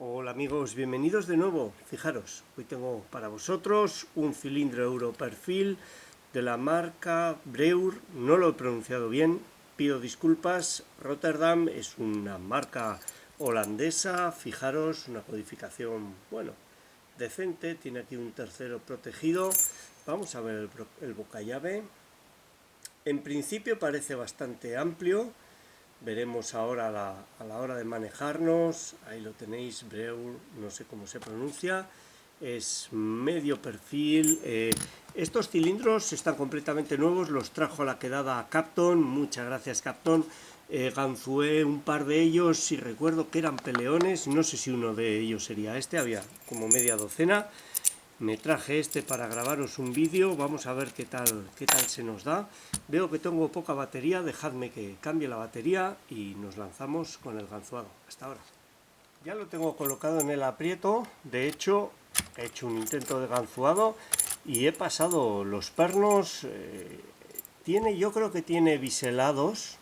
Hola amigos, bienvenidos de nuevo. Fijaros, hoy tengo para vosotros un cilindro Europerfil de la marca Breur. No lo he pronunciado bien, pido disculpas. Rotterdam es una marca holandesa. Fijaros, una codificación, bueno, decente. Tiene aquí un tercero protegido. Vamos a ver el bocallave. En principio parece bastante amplio. Veremos ahora a la hora de manejarnos. Ahí lo tenéis, Breur, no sé cómo se pronuncia. Es medio perfil. Estos cilindros están completamente nuevos, los trajo a la quedada Capton. Muchas gracias, Capton. Ganzué un par de ellos, si recuerdo que eran peleones. No sé si uno de ellos sería este, había como media docena. Me traje este para grabaros un vídeo, vamos a ver qué tal se nos da. Veo que tengo poca batería, dejadme que cambie la batería y nos lanzamos con el ganzuado. Hasta ahora. Ya lo tengo colocado en el aprieto, de hecho he hecho un intento de ganzuado y he pasado los pernos. Yo creo que tiene biselados,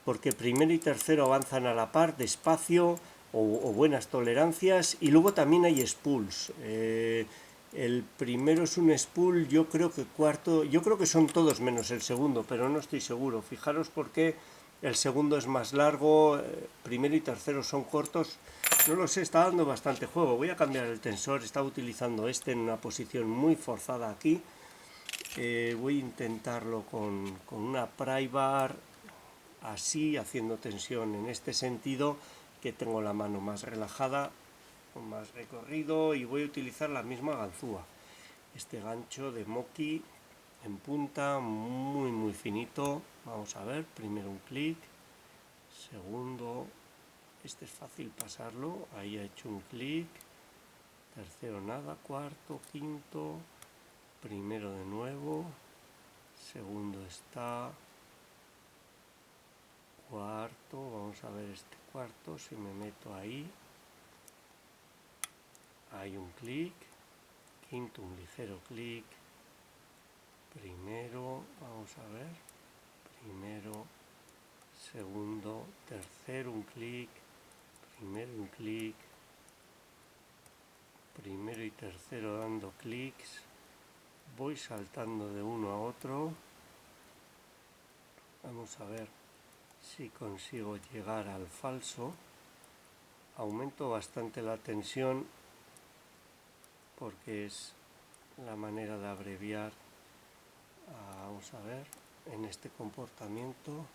porque primero y tercero avanzan a la par, despacio o buenas tolerancias, y luego también hay spools. El primero es un spool, yo creo que son todos menos el segundo, pero no estoy seguro. Fijaros porque el segundo es más largo, primero y tercero son cortos. No lo sé, está dando bastante juego. Voy a cambiar el tensor, estaba utilizando este en una posición muy forzada aquí. Voy a intentarlo con una pry bar, así, haciendo tensión en este sentido, que tengo la mano más relajada, con más recorrido, y voy a utilizar la misma ganzúa. Este gancho de Moki en punta, muy finito. Vamos a ver, primero un clic, segundo, este es fácil pasarlo, ahí ha hecho un clic, tercero nada, cuarto, quinto, primero de nuevo, segundo está, cuarto, vamos a ver este cuarto, si me meto ahí, hay un clic, quinto un ligero clic, primero, vamos a ver, primero, segundo, tercero un clic, primero un clic, primero y tercero dando clics, voy saltando de uno a otro. Vamos a ver si consigo llegar al falso. Aumento bastante la tensión porque es la manera de abreviar. Vamos a ver, en este comportamiento,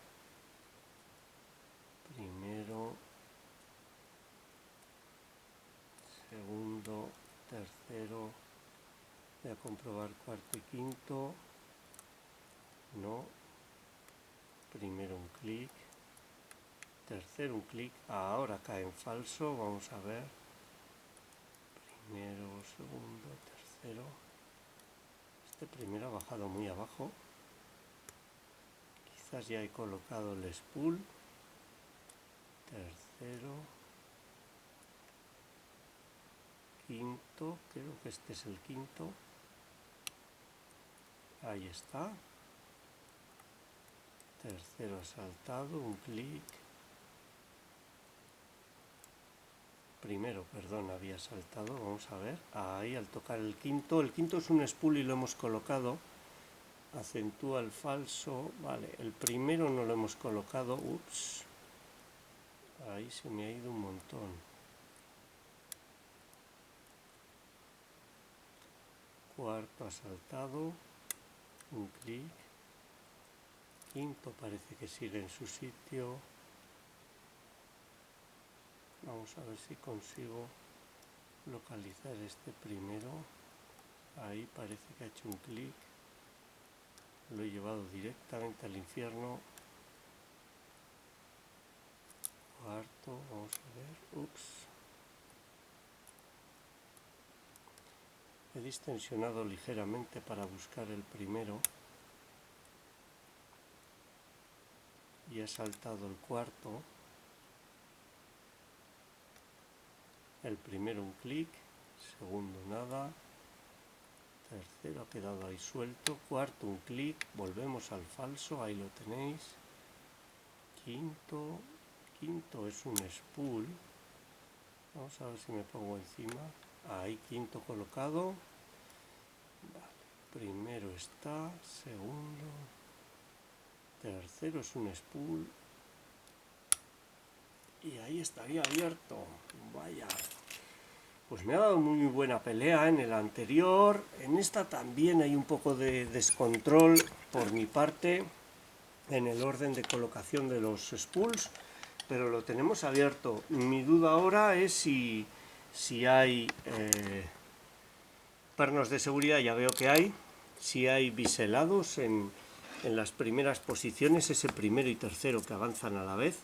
primero, segundo, tercero, voy a comprobar cuarto y quinto, no, primero un clic, tercero un clic, ahora cae en falso, vamos a ver, primero, segundo, tercero, este primero ha bajado muy abajo, quizás ya he colocado el spool, tercero, quinto, creo que este es el quinto, ahí está, tercero ha saltado, un clic, primero, perdón, había saltado, vamos a ver, ahí al tocar el quinto es un spool y lo hemos colocado, acentúa el falso, vale, el primero no lo hemos colocado, ups, ahí se me ha ido un montón, cuarto ha saltado, un clic, quinto parece que sigue en su sitio, vamos a ver si consigo localizar este primero, ahí parece que ha hecho un clic, lo he llevado directamente al infierno, cuarto, vamos a ver, ups, he distensionado ligeramente para buscar el primero y he saltado el cuarto, el primero un clic, segundo nada, tercero ha quedado ahí suelto, cuarto un clic, volvemos al falso, ahí lo tenéis, quinto es un spool, Vamos a ver si me pongo encima. Ahí, quinto colocado. Vale. Primero está, segundo, tercero es un spool. Y ahí estaría abierto. Vaya. Pues me ha dado muy buena pelea en el anterior. En esta también hay un poco de descontrol por mi parte en el orden de colocación de los spools, pero lo tenemos abierto. Mi duda ahora es si hay pernos de seguridad, ya veo que hay, si hay biselados en las primeras posiciones, ese primero y tercero que avanzan a la vez,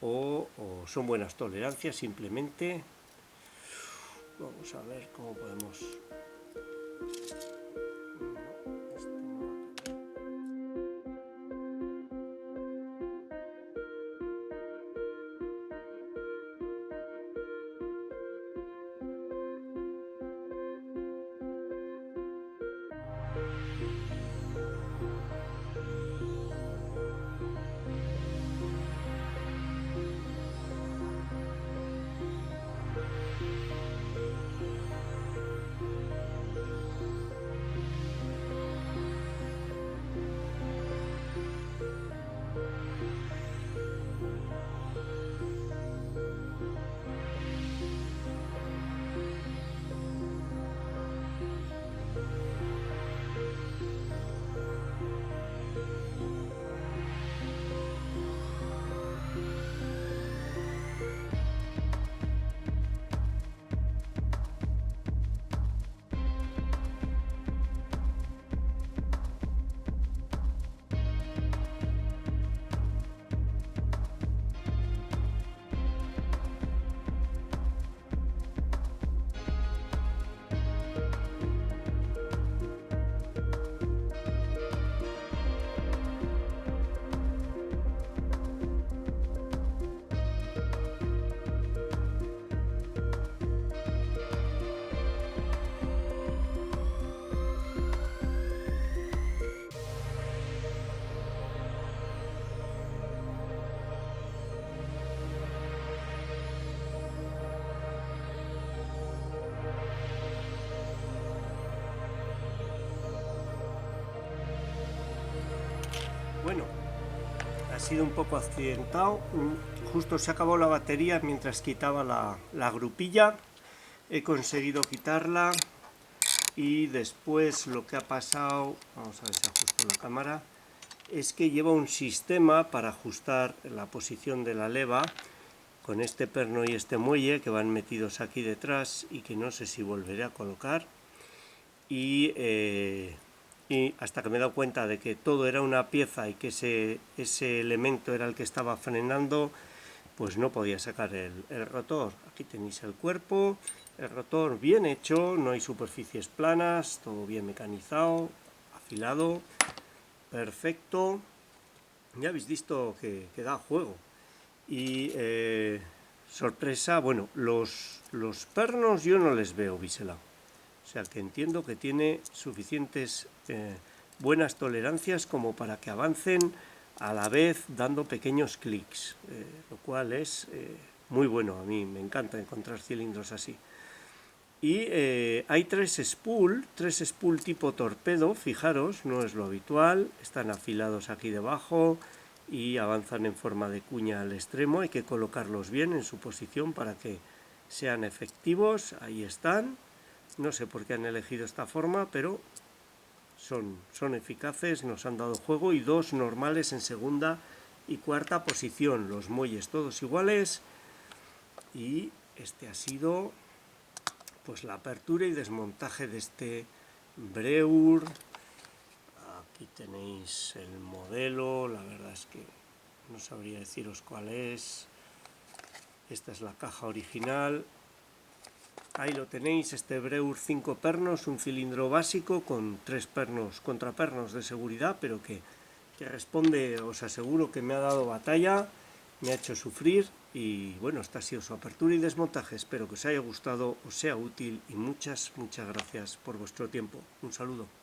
o son buenas tolerancias simplemente. Vamos a ver cómo podemos... Bueno, ha sido un poco accidentado. Justo se acabó la batería mientras quitaba la grupilla. He conseguido quitarla y después lo que ha pasado, vamos a ver si ajusto la cámara, es que lleva un sistema para ajustar la posición de la leva con este perno y este muelle que van metidos aquí detrás y que no sé si volveré a colocar. Y hasta que me he dado cuenta de que todo era una pieza y que ese elemento era el que estaba frenando, pues no podía sacar el rotor. Aquí tenéis el cuerpo, el rotor bien hecho, no hay superficies planas, todo bien mecanizado, afilado, perfecto. Ya habéis visto que da juego. Y sorpresa, bueno, los pernos yo no les veo biselados. O sea que entiendo que tiene suficientes buenas tolerancias como para que avancen a la vez dando pequeños clics, lo cual es muy bueno. A mí me encanta encontrar cilindros así. Y hay tres spool tipo torpedo, fijaros, no es lo habitual, están afilados aquí debajo y avanzan en forma de cuña al extremo. Hay que colocarlos bien en su posición para que sean efectivos. Ahí están. No sé por qué han elegido esta forma, pero son eficaces, nos han dado juego. Y dos normales en segunda y cuarta posición, los muelles todos iguales. Y este ha sido pues la apertura y desmontaje de este Breur. Aquí tenéis el modelo, la verdad es que no sabría deciros cuál es. Esta es la caja original. Ahí lo tenéis, este Breur 5 pernos, un cilindro básico con 3 pernos, contrapernos de seguridad, pero que responde, os aseguro que me ha dado batalla, me ha hecho sufrir y bueno, esta ha sido su apertura y desmontaje. Espero que os haya gustado, os sea útil y muchas gracias por vuestro tiempo. Un saludo.